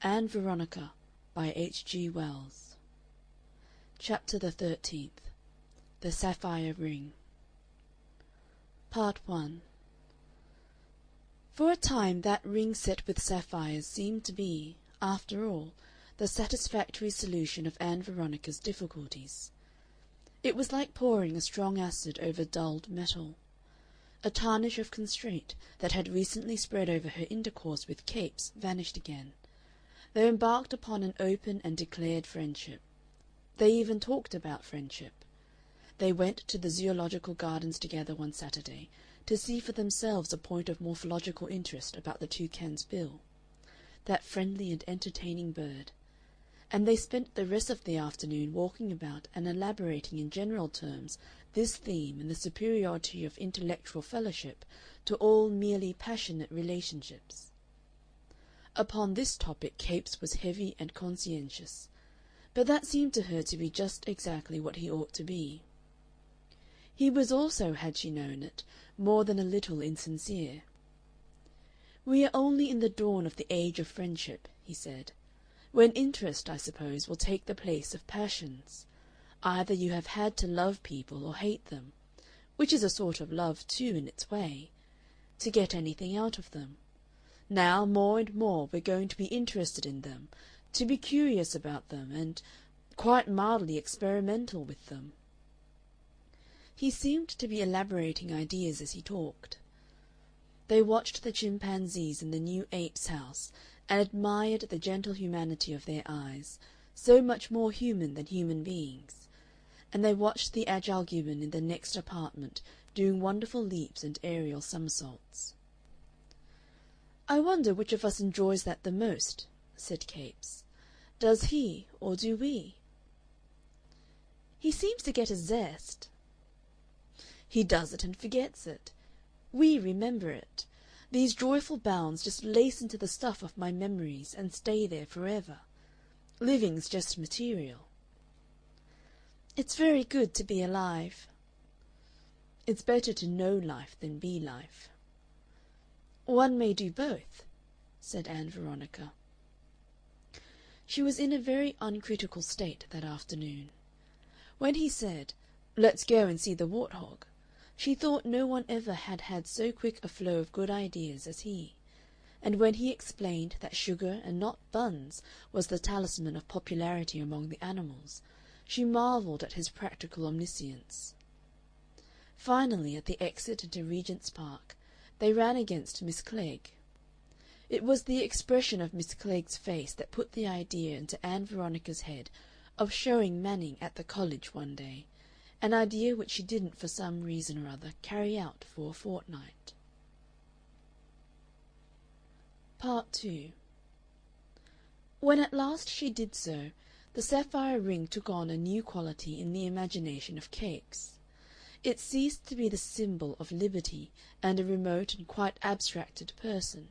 Anne Veronica by G.Wells. Chapter the 13th. The Sapphire Ring. Part 1. For a time that ring set with sapphires seemed to be, after all, the satisfactory solution of Anne Veronica's difficulties. It was like pouring a strong acid over dulled metal. A tarnish of constraint that had recently spread over her intercourse with Capes vanished again. They embarked upon an open and declared friendship. They even talked about friendship. They went to the Zoological Gardens together one Saturday to see for themselves a point of morphological interest about the toucan's bill, that friendly and entertaining bird, and they spent the rest of the afternoon walking about and elaborating in general terms this theme in the superiority of intellectual fellowship to all merely passionate relationships. Upon this topic Capes was heavy and conscientious, but that seemed to her to be just exactly what he ought to be. He was also, had she known it, more than a little insincere. "We are only in the dawn of the age of friendship," he said, "when interest, I suppose, will take the place of passions. Either you have had to love people or hate them, which is a sort of love too in its way, to get anything out of them. Now, more and more, we're going to be interested in them, to be curious about them, and quite mildly experimental with them." He seemed to be elaborating ideas as he talked. They watched the chimpanzees in the new apes' house and admired the gentle humanity of their eyes, so much more human than human beings, and they watched the agile gibbon in the next apartment doing wonderful leaps and aerial somersaults. "I wonder which of us enjoys that the most," said Capes. "Does he, or do we?" "He seems to get a zest." "He does it and forgets it. We remember it. These joyful bounds just lace into the stuff of my memories and stay there forever. Living's just material." "It's very good to be alive." "It's better to know life than be life." "One may do both," said Ann Veronica. She was in a very uncritical state that afternoon. When he said, "Let's go and see the wart-hog," she thought no one ever had had so quick a flow of good ideas as he, and when he explained that sugar and not buns was the talisman of popularity among the animals, she marvelled at his practical omniscience. Finally, at the exit into Regent's Park, they ran against Miss Klegg. It was the expression of Miss Clegg's face that put the idea into Ann Veronica's head of showing Manning at the college one day, an idea which she didn't for some reason or other carry out for a fortnight. Part 2. When at last she did so, the sapphire ring took on a new quality in the imagination of Capes. It ceased to be the symbol of liberty and a remote and quite abstracted person,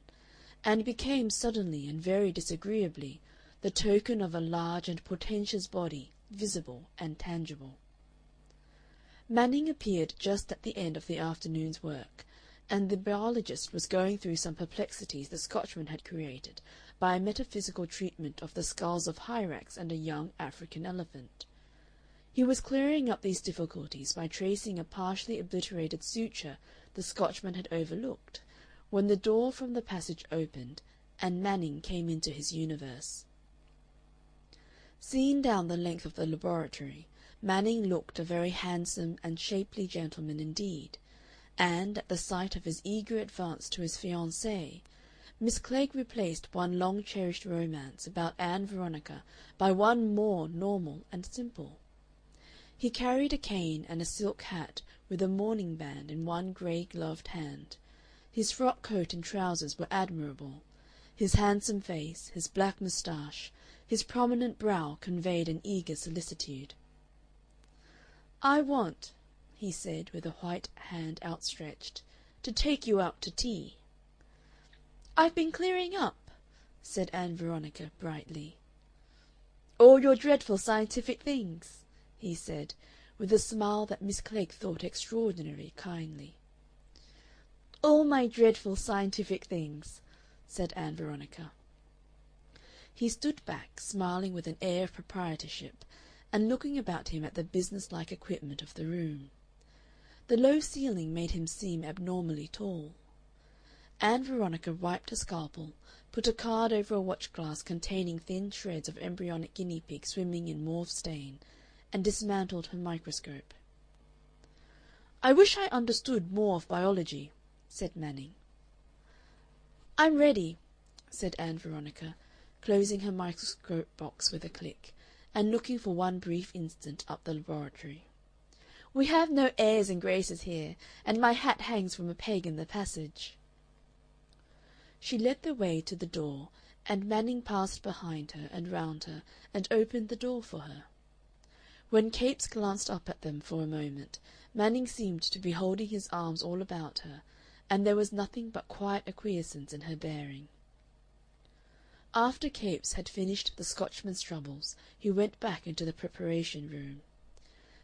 and became suddenly and very disagreeably the token of a large and portentous body, visible and tangible. Manning appeared just at the end of the afternoon's work, and the biologist was going through some perplexities the Scotchman had created by a metaphysical treatment of the skulls of hyrax and a young African elephant. He was clearing up these difficulties by tracing a partially obliterated suture the Scotchman had overlooked, when the door from the passage opened and Manning came into his universe. Seen down the length of the laboratory, Manning looked a very handsome and shapely gentleman indeed, and, at the sight of his eager advance to his fiancée, Miss Klegg replaced one long-cherished romance about Ann Veronica by one more normal and simple. He carried a cane and a silk hat with a mourning band in one gray-gloved hand. His frock coat and trousers were admirable. His handsome face, his black moustache, his prominent brow conveyed an eager solicitude. "I want," he said, with a white hand outstretched, "to take you out to tea." "I've been clearing up," said Ann Veronica, brightly. "All your dreadful scientific things," he said, with a smile that Miss Klegg thought extraordinarily kindly. "All my dreadful scientific things," said Ann Veronica. He stood back, smiling with an air of proprietorship, and looking about him at the business-like equipment of the room. The low ceiling made him seem abnormally tall. Ann Veronica wiped a scalpel, put a card over a watch-glass containing thin shreds of embryonic guinea pig swimming in mauve stain, and dismantled her microscope. "I wish I understood more of biology," said Manning. "I'm ready," said Ann Veronica, closing her microscope box with a click, and looking for one brief instant up the laboratory. "We have no airs and graces here, and my hat hangs from a peg in the passage." She led the way to the door, and Manning passed behind her and round her and opened the door for her. When Capes glanced up at them for a moment, Manning seemed to be holding his arms all about her, and there was nothing but quiet acquiescence in her bearing. After Capes had finished the Scotchman's troubles, he went back into the preparation room.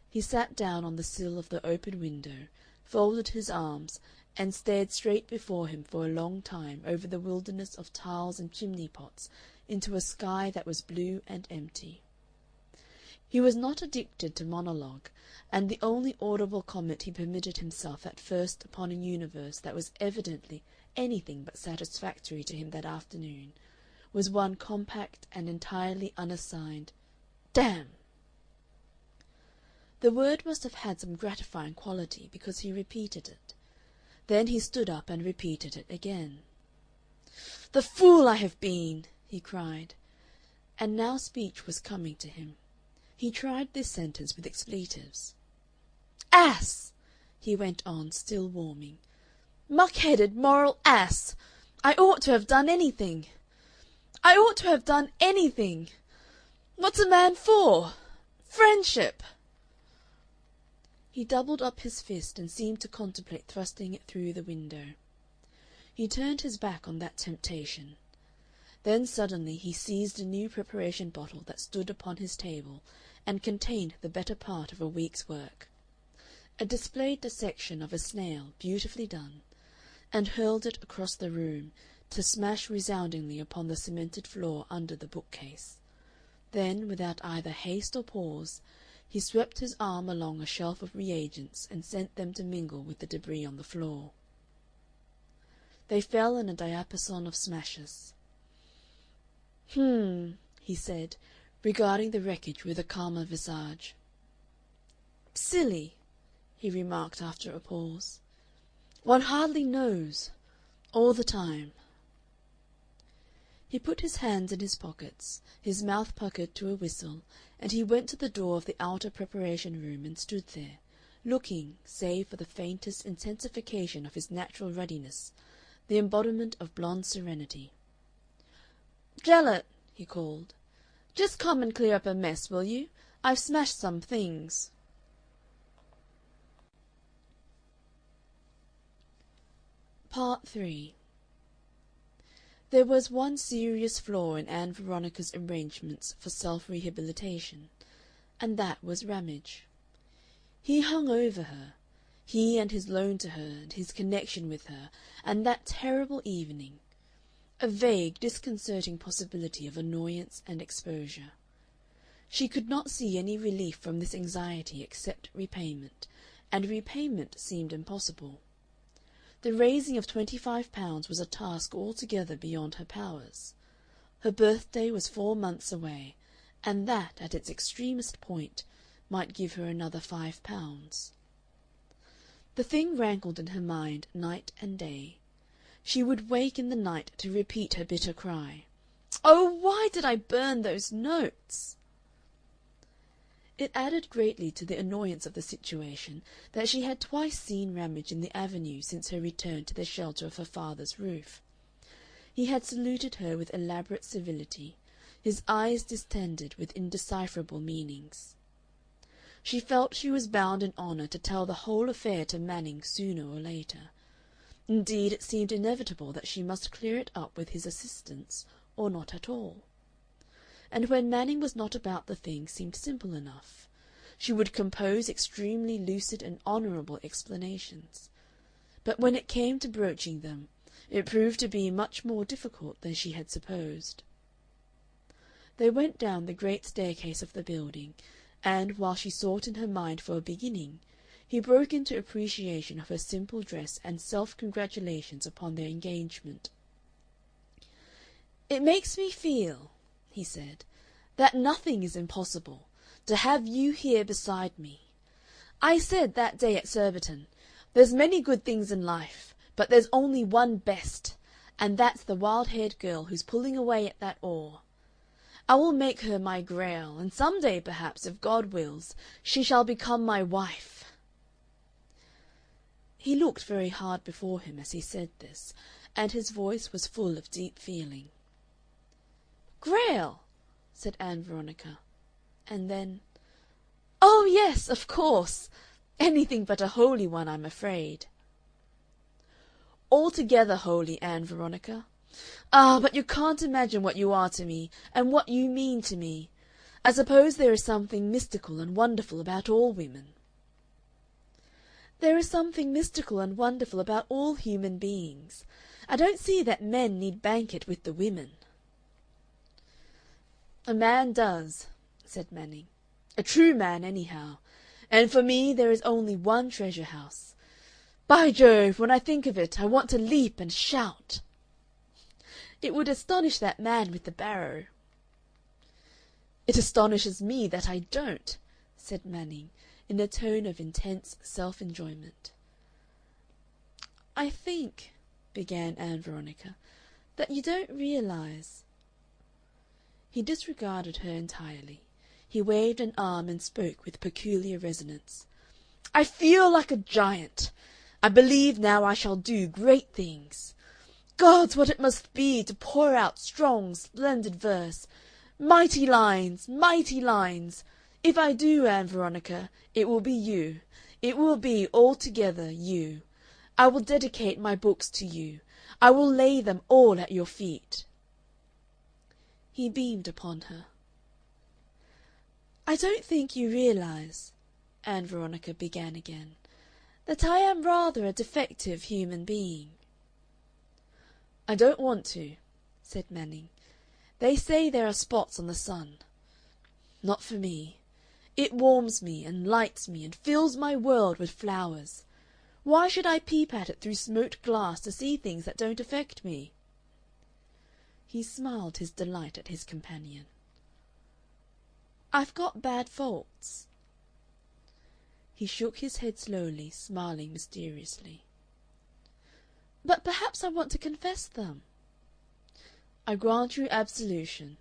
He sat down on the sill of the open window, folded his arms, and stared straight before him for a long time over the wilderness of tiles and chimney-pots into a sky that was blue and empty. He was not addicted to monologue, and the only audible comment he permitted himself at first upon a universe that was evidently anything but satisfactory to him that afternoon was one compact and entirely unassigned "Damn!" The word must have had some gratifying quality, because he repeated it. Then he stood up and repeated it again. "The fool I have been!" he cried, and now speech was coming to him. He tried this sentence with expletives. "Ass!" he went on, still warming. "Muck-headed moral ass! I ought to have done anything. I ought to have done anything. What's a man for? Friendship!" He doubled up his fist and seemed to contemplate thrusting it through the window. He turned his back on that temptation. Then suddenly he seized a new preparation bottle that stood upon his table and contained the better part of a week's work, a displayed dissection of a snail, beautifully done, and hurled it across the room to smash resoundingly upon the cemented floor under the bookcase. Then, without either haste or pause, he swept his arm along a shelf of reagents and sent them to mingle with the debris on the floor. They fell in a diapason of smashes. He said, regarding the wreckage with a calmer visage. "Silly," he remarked after a pause. "One hardly knows. All the time." He put his hands in his pockets, his mouth puckered to a whistle, and he went to the door of the outer preparation room and stood there, looking, save for the faintest intensification of his natural ruddiness, the embodiment of blonde serenity. "Gellett," he called, "just come and clear up a mess, will you? I've smashed some things." Part 3. There was one serious flaw in Ann Veronica's arrangements for self-rehabilitation, and that was Ramage. He hung over her, he and his loan to her and his connection with her, and that terrible evening, a vague, disconcerting possibility of annoyance and exposure. She could not see any relief from this anxiety except repayment, and repayment seemed impossible. The raising of £25 was a task altogether beyond her powers. Her birthday was 4 months away, and that, at its extremest point, might give her another £5. The thing rankled in her mind night and day. She would wake in the night to repeat her bitter cry, "Oh, why did I burn those notes?" It added greatly to the annoyance of the situation that she had twice seen Ramage in the avenue since her return to the shelter of her father's roof. He had saluted her with elaborate civility, his eyes distended with indecipherable meanings. She felt she was bound in honor to tell the whole affair to Manning sooner or later. Indeed, it seemed inevitable that she must clear it up with his assistance, or not at all. And when Manning was not about, the thing seemed simple enough. She would compose extremely lucid and honorable explanations. But when it came to broaching them, it proved to be much more difficult than she had supposed. They went down the great staircase of the building, and, while she sought in her mind for a beginning, he broke into appreciation of her simple dress and self-congratulations upon their engagement. "It makes me feel," he said, "that nothing is impossible, to have you here beside me. I said that day at Surbiton, 'There's many good things in life, but there's only one best, and that's the wild-haired girl who's pulling away at that oar. I will make her my Grail, and some day, perhaps, if God wills, she shall become my wife.'" He looked very hard before him as he said this, and his voice was full of deep feeling. "Grail!" said Ann Veronica, and then, "Oh, yes, of course. Anything but a holy one, I'm afraid." "Altogether holy, Ann Veronica. Ah, but you can't imagine what you are to me, and what you mean to me. I suppose there is something mystical and wonderful about all women." "There is something mystical and wonderful about all human beings. I don't see that men need banquet with the women." "A man does," said Manning. "A true man, anyhow. And for me there is only one treasure house. By Jove, when I think of it, I want to leap and shout." "It would astonish that man with the barrow." "It astonishes me that I don't," said Manning, in a tone of intense self-enjoyment. "I think," began Ann Veronica, "that you don't realize—" He disregarded her entirely. He waved an arm and spoke with peculiar resonance. "I feel like a giant. I believe now I shall do great things. Gods, what it must be to pour out strong, splendid verse. Mighty lines, mighty lines. If I do, Ann Veronica, it will be you. It will be altogether you. I will dedicate my books to you. I will lay them all at your feet." He beamed upon her. "I don't think you realize," Ann Veronica began again, "that I am rather a defective human being." "I don't want to," said Manning. "They say there are spots on the sun. Not for me. It warms me and lights me and fills my world with flowers. Why should I peep at it through smoked glass to see things that don't affect me?" He smiled his delight at his companion. "I've got bad faults." He shook his head slowly, smiling mysteriously. "But perhaps I want to confess them." "I grant you absolution."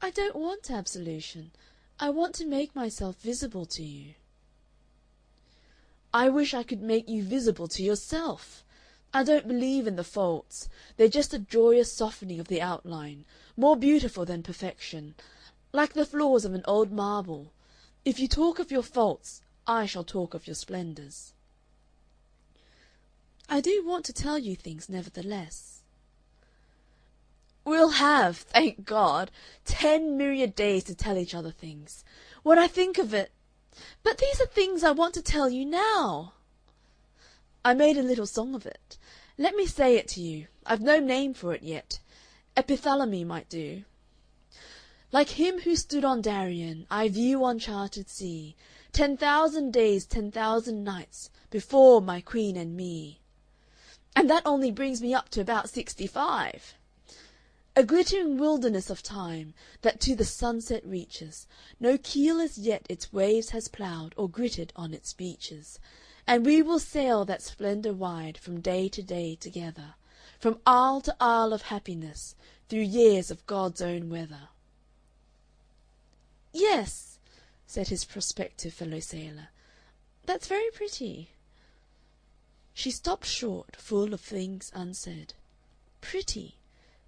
"I don't want absolution. I want to make myself visible to you." "I wish I could make you visible to yourself. I don't believe in the faults. They're just a joyous softening of the outline, more beautiful than perfection, like the flaws of an old marble. If you talk of your faults, I shall talk of your splendors." "I do want to tell you things, nevertheless." "We'll have, thank God, 10 myriad days to tell each other things. When I think of it... But these are things I want to tell you now." "I made a little song of it. Let me say it to you. I've no name for it yet. Epithalamy might do. Like him who stood on Darien, I view uncharted sea, 10,000 days, 10,000 nights, before my queen and me. And that only brings me up to about 65. A glittering wilderness of time, that to the sunset reaches, no keel as yet its waves has ploughed or gritted on its beaches. And we will sail that splendor wide from day to day together, from isle to isle of happiness, through years of God's own weather." "Yes," said his prospective fellow-sailor, "that's very pretty." She stopped short, full of things unsaid. Pretty!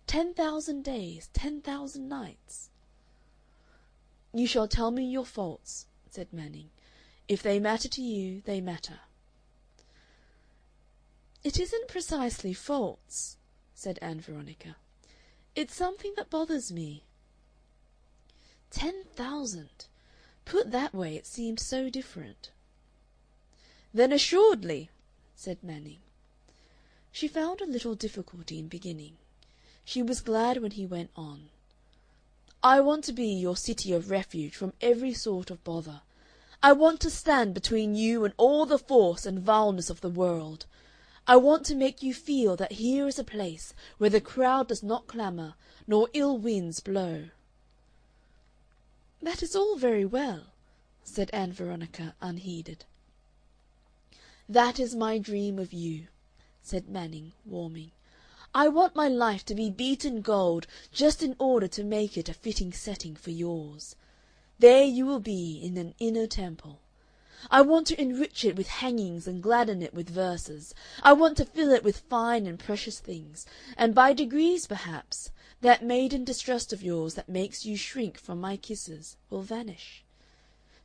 10,000 days, 10,000 nights. "You shall tell me your faults," said Manning. "If they matter to you, they matter." "It isn't precisely faults," said Ann Veronica. "It's something that bothers me." 10,000! Put that way, it seemed so different. "Then assuredly," said Manning. She found a little difficulty in beginning. She was glad when he went on. I want to be your city of refuge from every sort of bother. I want to stand between you and all the force and vileness of the world. I want to make you feel that here is a place where the crowd does not clamour, nor ill winds blow." "That is all very well," said Ann Veronica, unheeded. "That is my dream of you," said Manning, warming. "I want my life to be beaten gold just in order to make it a fitting setting for yours. There you will be in an inner temple. I want to enrich it with hangings and gladden it with verses. I want to fill it with fine and precious things, and by degrees, perhaps, that maiden distrust of yours that makes you shrink from my kisses will vanish.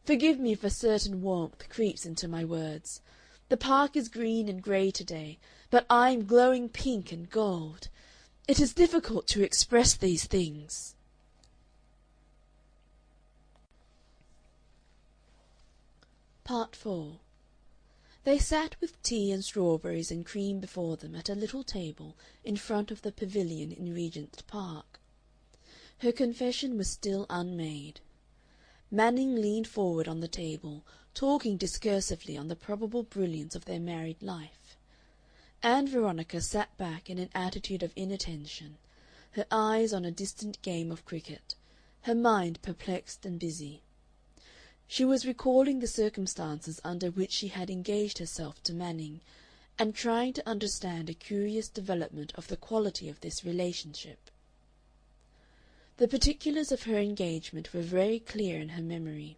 Forgive me if a certain warmth creeps into my words. The park is green and grey to-day, but I am glowing pink and gold. It is difficult to express these things." Part 4. They sat with tea and strawberries and cream before them at a little table in front of the pavilion in Regent's Park. Her confession was still unmade. Manning leaned forward on the table, talking discursively on the probable brilliance of their married life. Ann Veronica sat back in an attitude of inattention, her eyes on a distant game of cricket, her mind perplexed and busy. She was recalling the circumstances under which she had engaged herself to Manning, and trying to understand a curious development of the quality of this relationship. The particulars of her engagement were very clear in her memory.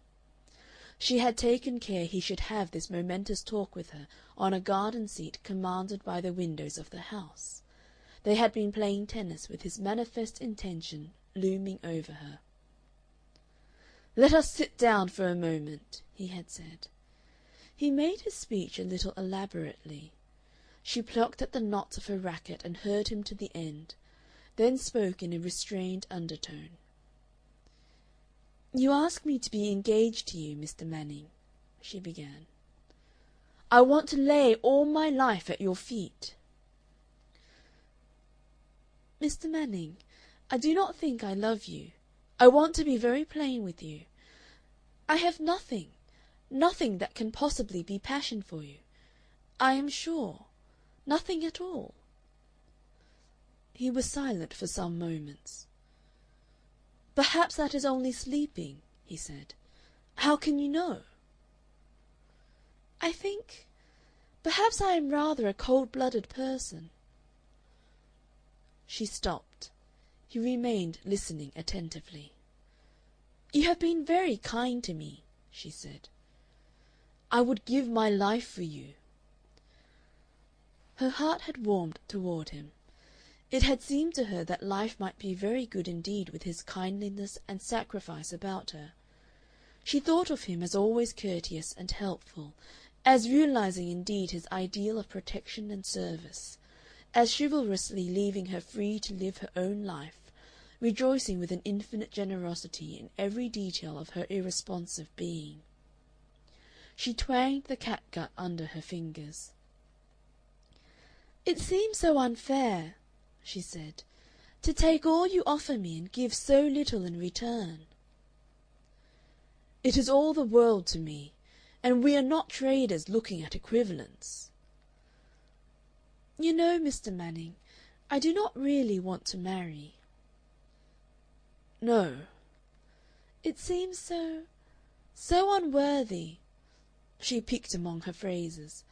She had taken care he should have this momentous talk with her on a garden seat commanded by the windows of the house. They had been playing tennis, with his manifest intention looming over her. "Let us sit down for a moment," he had said. He made his speech a little elaborately. She plucked at the knots of her racket and heard him to the end, then spoke in a restrained undertone. "You ask me to be engaged to you, Mr. Manning," she began. "I want to lay all my life at your feet." "Mr. Manning, I do not think I love you. I want to be very plain with you. I have nothing, nothing that can possibly be passion for you. I am sure. Nothing at all." He was silent for some moments. "Perhaps that is only sleeping," he said. "How can you know?" "I think perhaps I am rather a cold-blooded person." She stopped. He remained listening attentively. "You have been very kind to me," she said. "I would give my life for you." Her heart had warmed toward him. It had seemed to her that life might be very good indeed with his kindliness and sacrifice about her. She thought of him as always courteous and helpful, as realizing indeed his ideal of protection and service, as chivalrously leaving her free to live her own life, rejoicing with an infinite generosity in every detail of her irresponsive being. She twanged the catgut under her fingers. "It seems so unfair," she said, "to take all you offer me and give so little in return." "It is all the world to me, and we are not traders looking at equivalents." "You know, Mr. Manning, I do not really want to marry." "No." "It seems so unworthy," she picked among her phrases,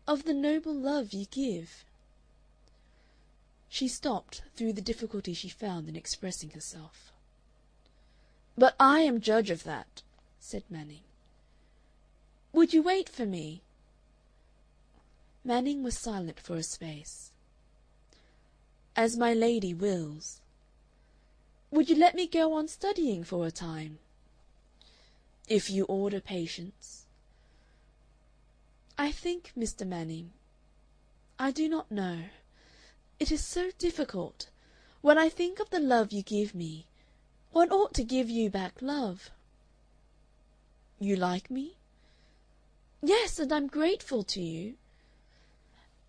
"of the noble love you give." She stopped through the difficulty she found in expressing herself. "But I am judge of that," said Manning. "Would you wait for me?" Manning was silent for a space. "As my lady wills." "Would you let me go on studying for a time?" "If you order patience." "I think, Mr. Manning, I do not know. It is so difficult. When I think of the love you give me, one ought to give you back love." "You like me?" "Yes, and I'm grateful to you."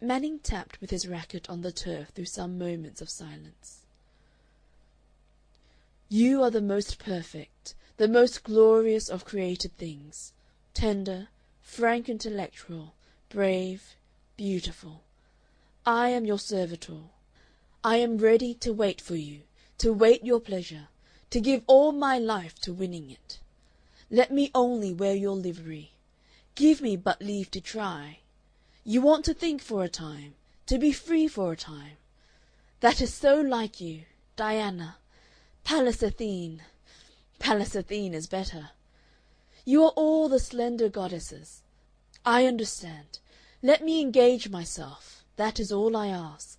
Manning tapped with his racket on the turf through some moments of silence. You are the most perfect, the most glorious of created things, tender, frank intellectual, brave, beautiful. I am your servitor. I am ready to wait for you, to wait your pleasure, to give all my life to winning it. Let me only wear your livery. Give me but leave to try. You want to think for a time, to be free for a time. That is so like you, Diana, Pallas Athene. Pallas Athene is better. You are all the slender goddesses. I understand. Let me engage myself. That is all I ask."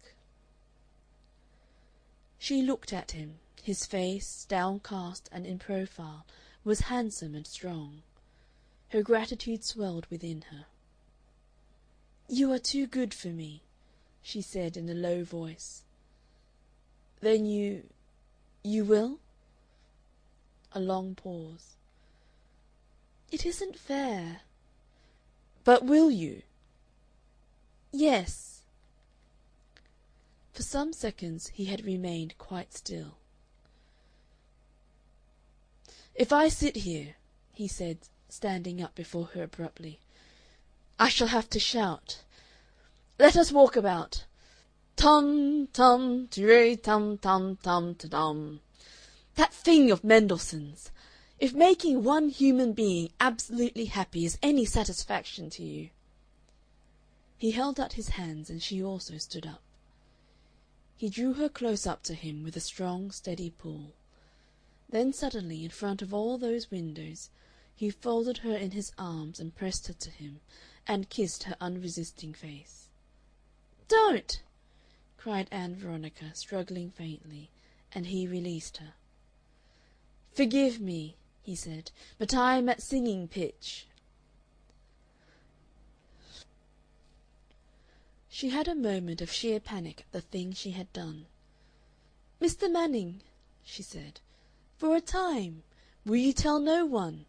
She looked at him. His face, downcast and in profile, was handsome and strong. Her gratitude swelled within her. "You are too good for me," she said in a low voice. "Then you will?" A long pause. "It isn't fair." "But will you?" "Yes." For some seconds he had remained quite still. "If I sit here," he said, standing up before her abruptly, "I shall have to shout. Let us walk about. Tum, tum, tirray, tum, tum, tum, ta-dum. That thing of Mendelssohn's. If making one human being absolutely happy is any satisfaction to you." He held out his hands, and she also stood up. He drew her close up to him with a strong, steady pull. Then suddenly, in front of all those windows, he folded her in his arms and pressed her to him, and kissed her unresisting face. "Don't!" cried Ann Veronica, struggling faintly, and he released her. "Forgive me," he said, "but I am at singing pitch." She had a moment of sheer panic at the thing she had done. "Mr. Manning," she said, "for a time, will you tell no one?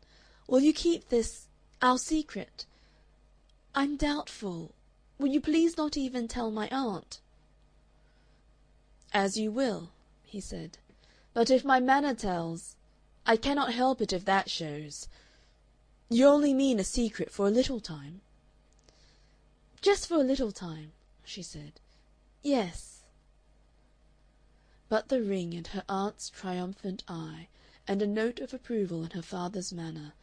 Will you keep this our secret? I'm doubtful. Will you please not even tell my aunt?" "As you will," he said. "But if my manner tells, I cannot help it if that shows. You only mean a secret for a little time?" "Just for a little time," she said. "Yes." But the ring and her aunt's triumphant eye, and a note of approval in her father's manner,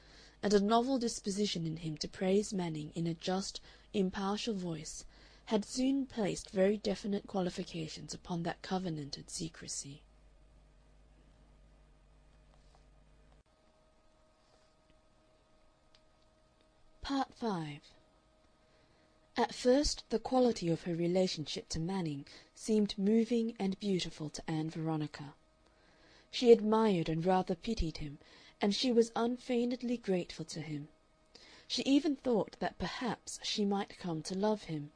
and a novel disposition in him to praise Manning in a just, impartial voice, had soon placed very definite qualifications upon that covenanted secrecy. Part 5. At first the quality of her relationship to Manning seemed moving and beautiful to Ann Veronica. She admired and rather pitied him, and she was unfeignedly grateful to him. She even thought that perhaps she might come to love him,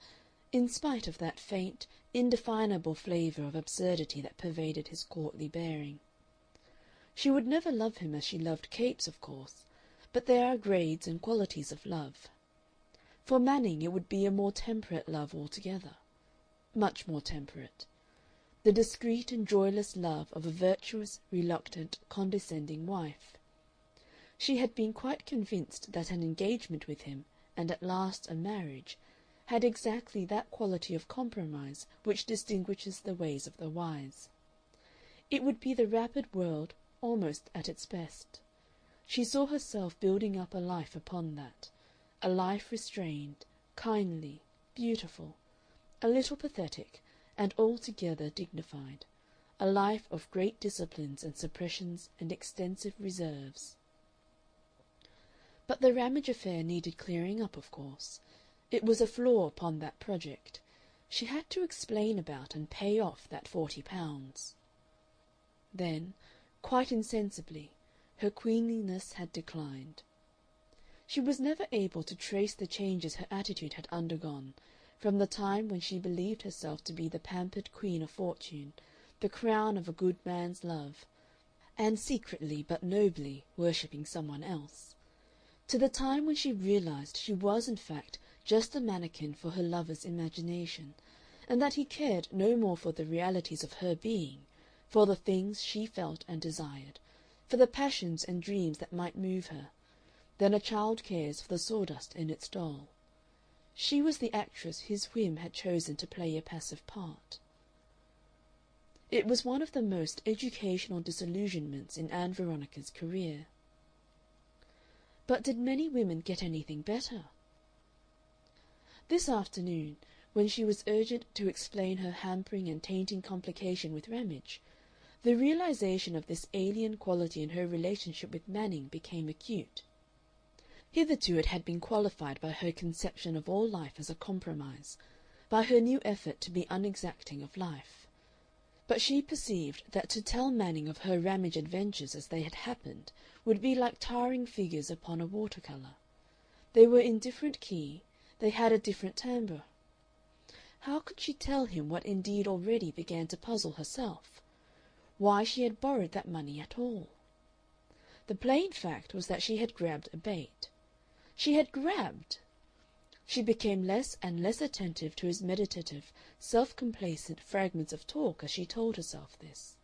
in spite of that faint, indefinable flavor of absurdity that pervaded his courtly bearing. She would never love him as she loved Capes, of course, but there are grades and qualities of love. For Manning it would be a more temperate love altogether, much more temperate, the discreet and joyless love of a virtuous, reluctant, condescending wife. She had been quite convinced that an engagement with him, and at last a marriage, had exactly that quality of compromise which distinguishes the ways of the wise. It would be the rapid world almost at its best. She saw herself building up a life upon that, a life restrained, kindly, beautiful, a little pathetic, and altogether dignified, a life of great disciplines and suppressions and extensive reserves. But the Ramage affair needed clearing up, of course. It was a flaw upon that project. She had to explain about and pay off that £40. Then, quite insensibly, her queenliness had declined. She was never able to trace the changes her attitude had undergone, from the time when she believed herself to be the pampered queen of fortune, the crown of a good man's love, and secretly but nobly worshipping someone else, to the time when she realized she was in fact just a mannequin for her lover's imagination, and that he cared no more for the realities of her being, for the things she felt and desired, for the passions and dreams that might move her, than a child cares for the sawdust in its doll. She was the actress his whim had chosen to play a passive part. It was one of the most educational disillusionments in Ann Veronica's career. But did many women get anything better? This afternoon, when she was urgent to explain her hampering and tainting complication with Ramage, the realization of this alien quality in her relationship with Manning became acute. Hitherto it had been qualified by her conception of all life as a compromise, by her new effort to be unexacting of life. But she perceived that to tell Manning of her Ramage adventures as they had happened would be like tarring figures upon a water-color. They were in different key, they had a different timbre. How could she tell him what indeed already began to puzzle herself? Why she had borrowed that money at all? The plain fact was that she had grabbed a bait. She had grabbed! She became less and less attentive to his meditative, self-complacent fragments of talk as she told herself this.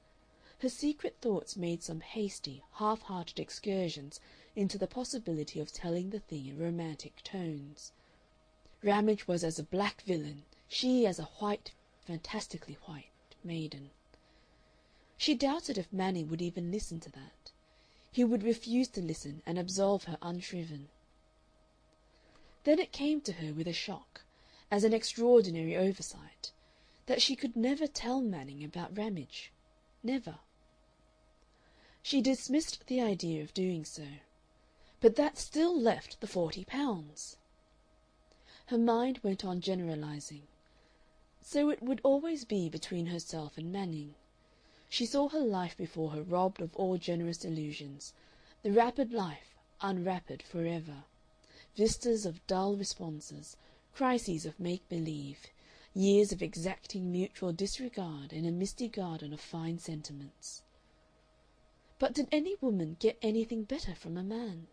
Her secret thoughts made some hasty, half-hearted excursions into the possibility of telling the thing in romantic tones. Ramage was as a black villain, she as a white, fantastically white, maiden. She doubted if Manning would even listen to that. He would refuse to listen and absolve her unshriven. Then it came to her with a shock, as an extraordinary oversight, that she could never tell Manning about Ramage. Never. She dismissed the idea of doing so. But that still left the £40. Her mind went on generalizing. So it would always be between herself and Manning. She saw her life before her robbed of all generous illusions, the rapid life unwrappered forever. Vistas of dull responses, crises of make-believe, years of exacting mutual disregard in a misty garden of fine sentiments. But did any woman get anything better from a man?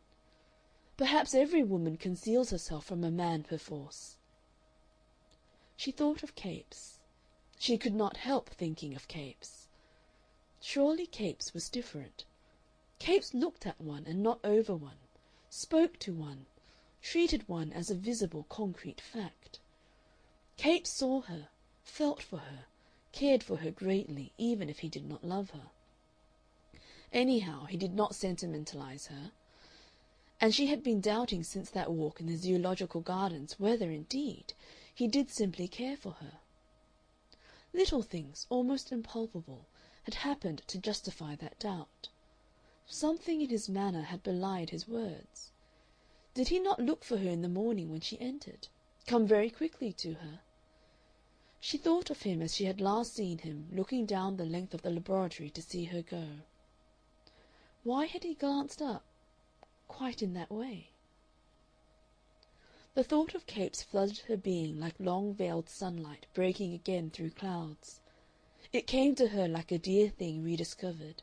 Perhaps every woman conceals herself from a man perforce. She thought of Capes. She could not help thinking of Capes. Surely Capes was different. Capes looked at one and not over one, spoke to one, treated one as a visible, concrete fact. Capes saw her, felt for her, cared for her greatly, even if he did not love her. Anyhow, he did not sentimentalize her, and she had been doubting since that walk in the Zoological Gardens whether, indeed, he did simply care for her. Little things, almost impalpable, had happened to justify that doubt. Something in his manner had belied his words. Did he not look for her in the morning when she entered, come very quickly to her? She thought of him as she had last seen him, looking down the length of the laboratory to see her go. Why had he glanced up quite in that way? The thought of Capes flooded her being like long-veiled sunlight breaking again through clouds. It came to her like a dear thing rediscovered,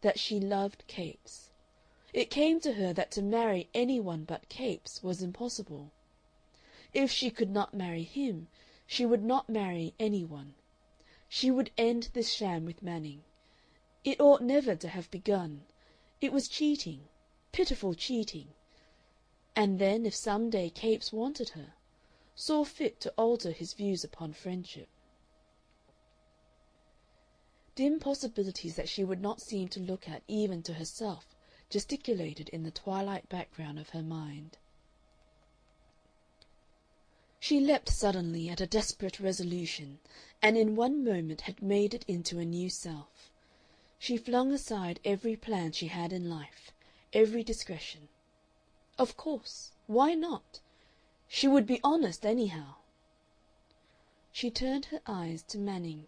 that she loved Capes. It came to her that to marry any one but Capes was impossible. If she could not marry him, she would not marry any one. She would end this sham with Manning. It ought never to have begun. It was cheating, pitiful cheating. And then if some day Capes wanted her, saw fit to alter his views upon friendship. Dim possibilities that she would not seem to look at even to herself gesticulated in the twilight background of her mind. She leapt suddenly at a desperate resolution, and in one moment had made it into a new self. She flung aside every plan she had in life, every discretion. Of course, why not? She would be honest anyhow. She turned her eyes to Manning.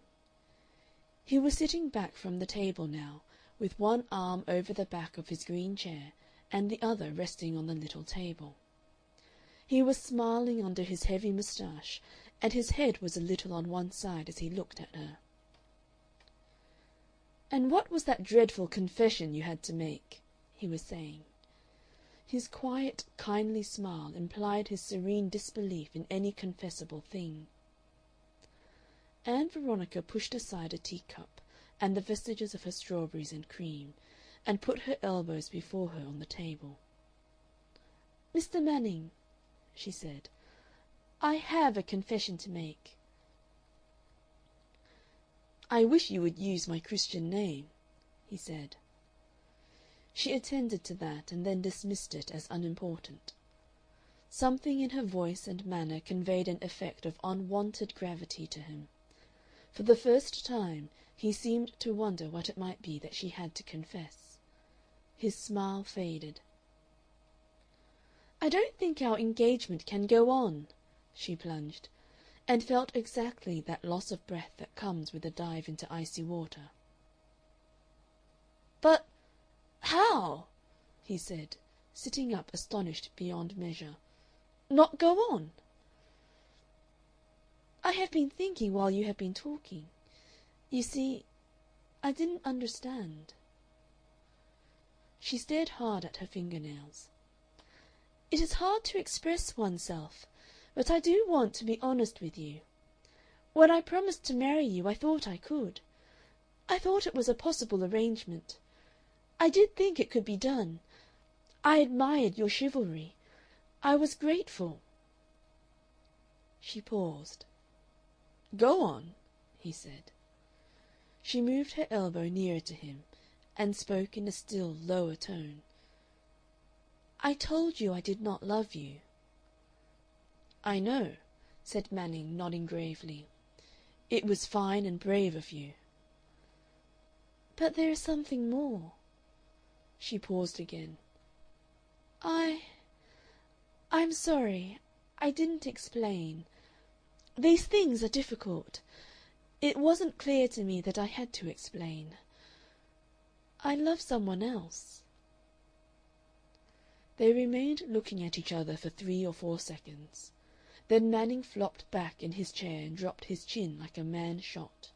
He was sitting back from the table now, with one arm over the back of his green chair and the other resting on the little table. He was smiling under his heavy moustache, and his head was a little on one side as he looked at her. "And what was that dreadful confession you had to make?" he was saying. His quiet, kindly smile implied his serene disbelief in any confessable thing. Ann Veronica pushed aside a teacup and the vestiges of her strawberries and cream, and put her elbows before her on the table. "Mr. Manning," she said, "I have a confession to make." "I wish you would use my Christian name," he said. She attended to that, and then dismissed it as unimportant. Something in her voice and manner conveyed an effect of unwonted gravity to him. For the first time he seemed to wonder what it might be that she had to confess. His smile faded. "I don't think our engagement can go on," she plunged, and felt exactly that loss of breath that comes with a dive into icy water. "But how?" he said, sitting up astonished beyond measure. "Not go on?" "I have been thinking while you have been talking. You see, I didn't understand." She stared hard at her fingernails. "It is hard to express oneself, but I do want to be honest with you. When I promised to marry you I thought I could. I thought it was a possible arrangement. I did think it could be done. I admired your chivalry. I was grateful." She paused. "Go on," he said. She moved her elbow nearer to him, and spoke in a still lower tone. "I told you I did not love you." "I know," said Manning, nodding gravely. "It was fine and brave of you." "But there is something more." She paused again. I'm sorry. I didn't explain. These things are difficult. It wasn't clear to me that I had to explain. I love someone else." They remained looking at each other for 3 or 4 seconds. Then Manning flopped back in his chair and dropped his chin like a man shot.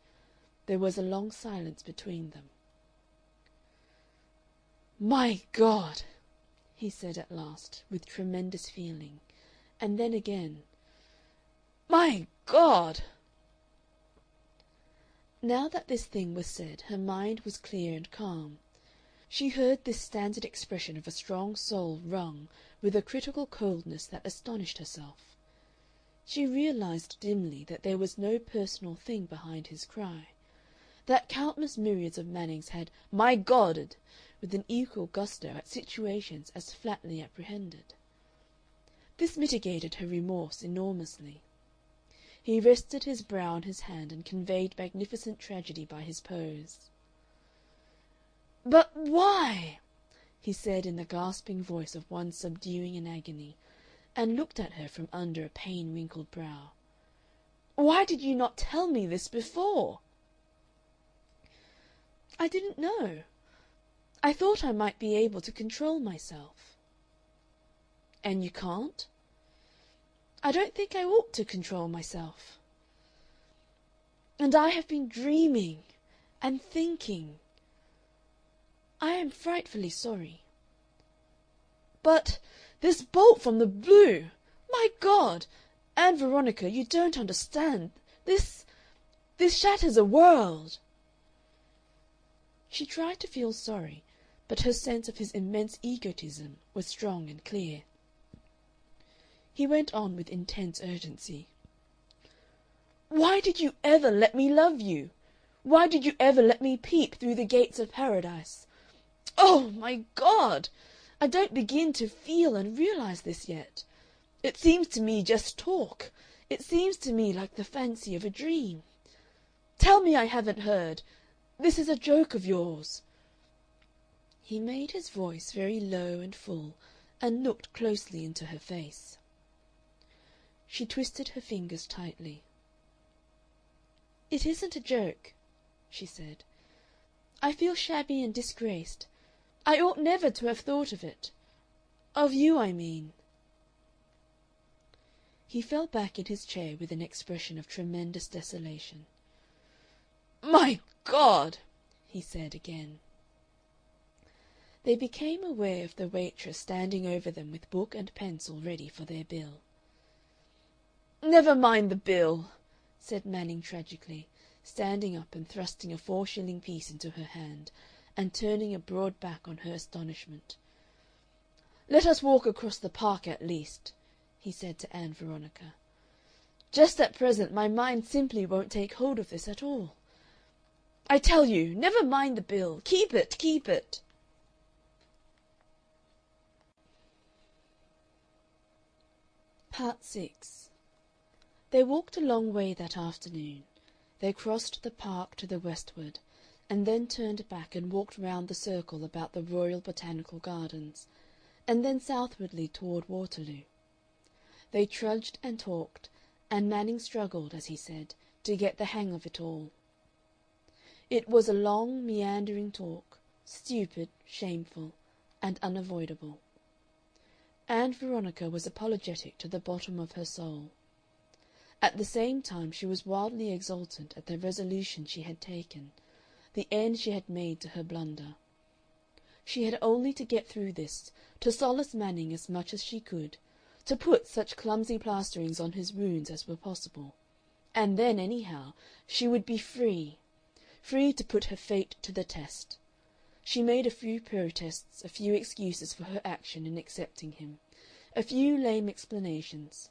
There was a long silence between them. "My God!" he said at last, with tremendous feeling, and then again, "My God!" Now that this thing was said, her mind was clear and calm. She heard this standard expression of a strong soul wrung with a critical coldness that astonished herself. She realized dimly that there was no personal thing behind his cry, that countless myriads of Mannings had "My Godded" with an equal gusto at situations as flatly apprehended. This mitigated her remorse enormously. He rested his brow on his hand and conveyed magnificent tragedy by his pose. "But why?" he said in the gasping voice of one subduing an agony, and looked at her from under a pain-wrinkled brow. "Why did you not tell me this before?" "I didn't know. I thought I might be able to control myself." "And you can't?" "I don't think I ought to control myself." "And I have been dreaming and thinking. I am frightfully sorry." "But this bolt from the blue! My God! Ann Veronica, you don't understand. This shatters a world." She tried to feel sorry, but her sense of his immense egotism was strong and clear. He went on with intense urgency. "Why did you ever let me love you? Why did you ever let me peep through the gates of paradise? Oh, my God! I don't begin to feel and realize this yet. It seems to me just talk. It seems to me like the fancy of a dream. Tell me I haven't heard. This is a joke of yours." He made his voice very low and full, and looked closely into her face. She twisted her fingers tightly. "It isn't a joke," she said. "I feel shabby and disgraced. I ought never to have thought of it. Of you, I mean." He fell back in his chair with an expression of tremendous desolation. "My God!" he said again. They became aware of the waitress standing over them with book and pencil ready for their bill. "Never mind the bill," said Manning tragically, standing up and thrusting a 4-shilling piece into her hand, and turning a broad back on her astonishment. "Let us walk across the park at least," he said to Ann Veronica. "Just at present my mind simply won't take hold of this at all. I tell you, never mind the bill. Keep it, keep it." Part 6. They walked a long way that afternoon. They crossed the park to the westward, and then turned back and walked round the circle about the Royal Botanical Gardens, and then southwardly toward Waterloo. They trudged and talked, and Manning struggled, as he said, to get the hang of it all. It was a long, meandering talk, stupid, shameful, and unavoidable. Ann Veronica was apologetic to the bottom of her soul. At the same time she was wildly exultant at the resolution she had taken, the end she had made to her blunder. She had only to get through this, to solace Manning as much as she could, to put such clumsy plasterings on his wounds as were possible, and then, anyhow, she would be free, free to put her fate to the test. She made a few protests, a few excuses for her action in accepting him, a few lame explanations,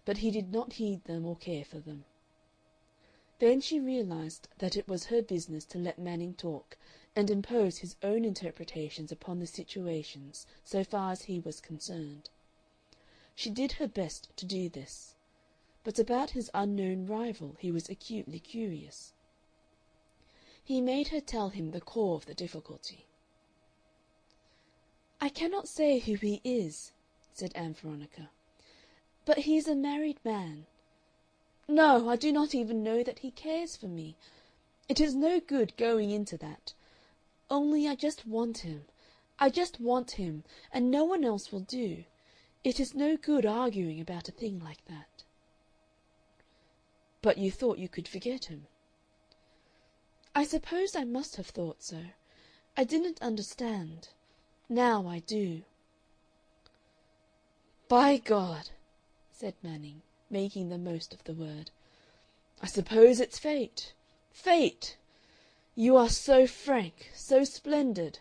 but he did not heed them or care for them. Then she realized that it was her business to let Manning talk and impose his own interpretations upon the situations so far as he was concerned. She did her best to do this, but about his unknown rival he was acutely curious. He made her tell him the core of the difficulty. "I cannot say who he is," said Ann Veronica, "but he is a married man. No, I do not even know that he cares for me. It is no good going into that. Only I just want him. I just want him, and no one else will do. It is no good arguing about a thing like that." "But you thought you could forget him?" "I suppose I must have thought so. I didn't understand. Now I do." "By God!" said Manning, making the most of the word. "I suppose it's fate. Fate! You are so frank, so splendid."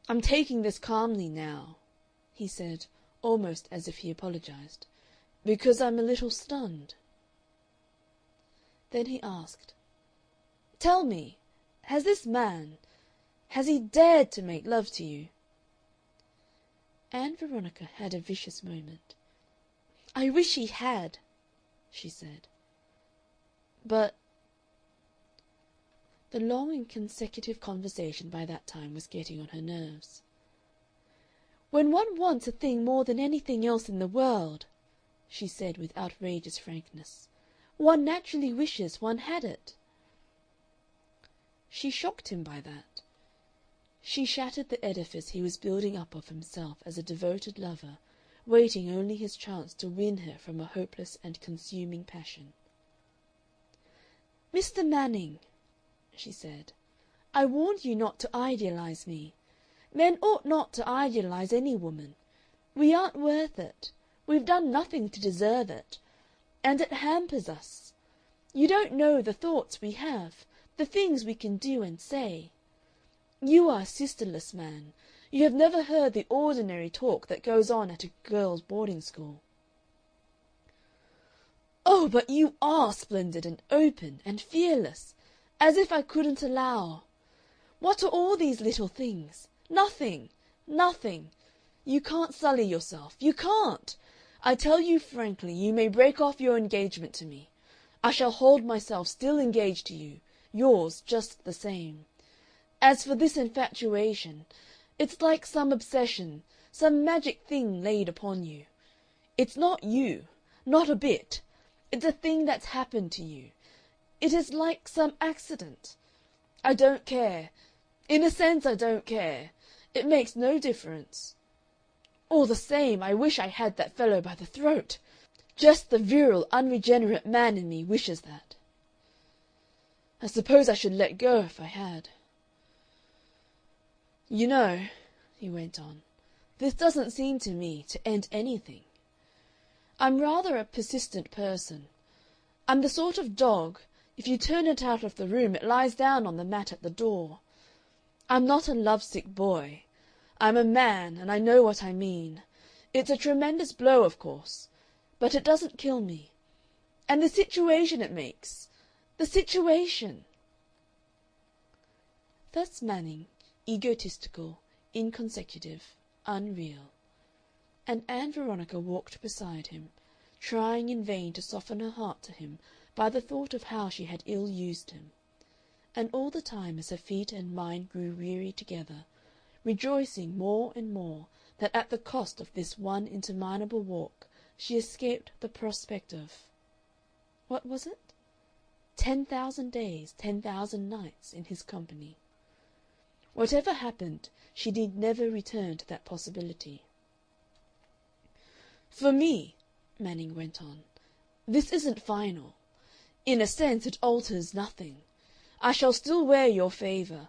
"I'm taking this calmly now," he said, almost as if he apologized, "because I'm a little stunned." Then he asked, "Tell me, has this man, has he dared to make love to you?" Ann Veronica had a vicious moment. "I wish he had," she said. "But—" The long and consecutive conversation by that time was getting on her nerves. "When one wants a thing more than anything else in the world," she said with outrageous frankness, "one naturally wishes one had it." She shocked him by that. She shattered the edifice he was building up of himself as a devoted lover, waiting only his chance to win her from a hopeless and consuming passion. "Mr. Manning," she said, "I warned you not to idealize me. Men ought not to idealize any woman. We aren't worth it. We've done nothing to deserve it. And it hampers us. You don't know the thoughts we have, the things we can do and say. You are a sisterless man. You have never heard the ordinary talk that goes on at a girls' boarding school." "Oh, but you are splendid and open and fearless. As if I couldn't allow. What are all these little things? Nothing. Nothing. You can't sully yourself. You can't. I tell you frankly, you may break off your engagement to me. I shall hold myself still engaged to you, yours just the same. As for this infatuation, it's like some obsession, some magic thing laid upon you. It's not you, not a bit. It's a thing that's happened to you. It is like some accident. I don't care. In a sense, I don't care. It makes no difference. All the same, I wish I had that fellow by the throat. Just the virile, unregenerate man in me wishes that. I suppose I should let go if I had. You know," he went on, "this doesn't seem to me to end anything. I'm rather a persistent person. I'm the sort of dog, If you turn it out of the room, it lies down on the mat at the door. I'm not a lovesick boy. I'm a man, and I know what I mean. It's a tremendous blow, of course, but it doesn't kill me. And the situation it makes. The situation!" Thus Manning, egotistical, inconsecutive, unreal. And Ann Veronica walked beside him, trying in vain to soften her heart to him by the thought of how she had ill-used him. And all the time as her feet and mind grew weary together, rejoicing more and more that at the cost of this one interminable walk she escaped the prospect of, what was it? 10,000 days, 10,000 nights in his company. Whatever happened, she need never return to that possibility. "For me," Manning went on, "this isn't final. In a sense it alters nothing. I shall still wear your favor,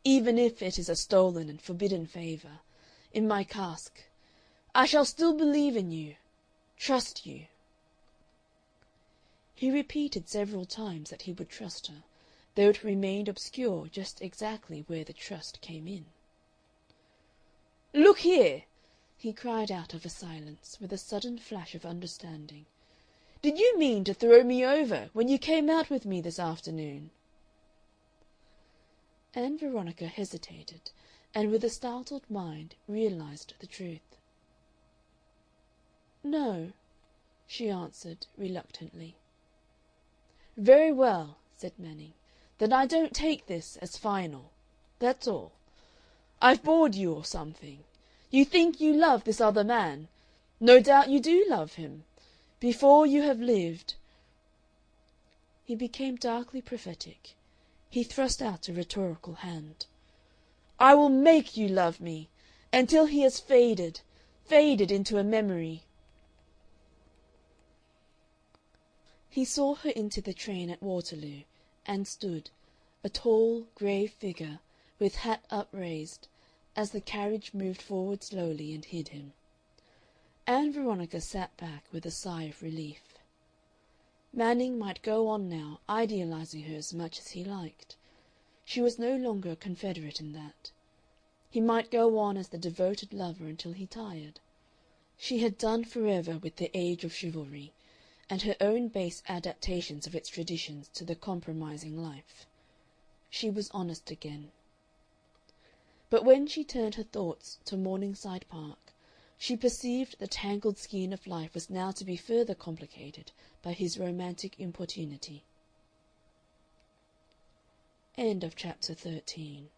even if it is a stolen and forbidden favor, in my casque. I shall still believe in you, trust you." He repeated several times that he would trust her, though it remained obscure just exactly where the trust came in. "Look here!" he cried out of a silence, with a sudden flash of understanding. "Did you mean to throw me over when you came out with me this afternoon?" Ann Veronica hesitated, and with a startled mind realized the truth. "No," she answered, reluctantly. "Very well," said Manning. "Then I don't take this as final. That's all. I've bored you or something. You think you love this other man. No doubt you do love him. Before you have lived..." He became darkly prophetic. He thrust out a rhetorical hand. "I will make you love me, until he has faded, faded into a memory." He saw her into the train at Waterloo, and stood, a tall, grave figure, with hat upraised, as the carriage moved forward slowly and hid him. Ann Veronica sat back with a sigh of relief. Manning might go on now, idealizing her as much as he liked. She was no longer a confederate in that. He might go on as the devoted lover until he tired. She had done forever with the age of chivalry, and her own base adaptations of its traditions to the compromising life. She was honest again. But when she turned her thoughts to Morningside Park, she perceived the tangled skein of life was now to be further complicated by his romantic importunity. End of chapter 13.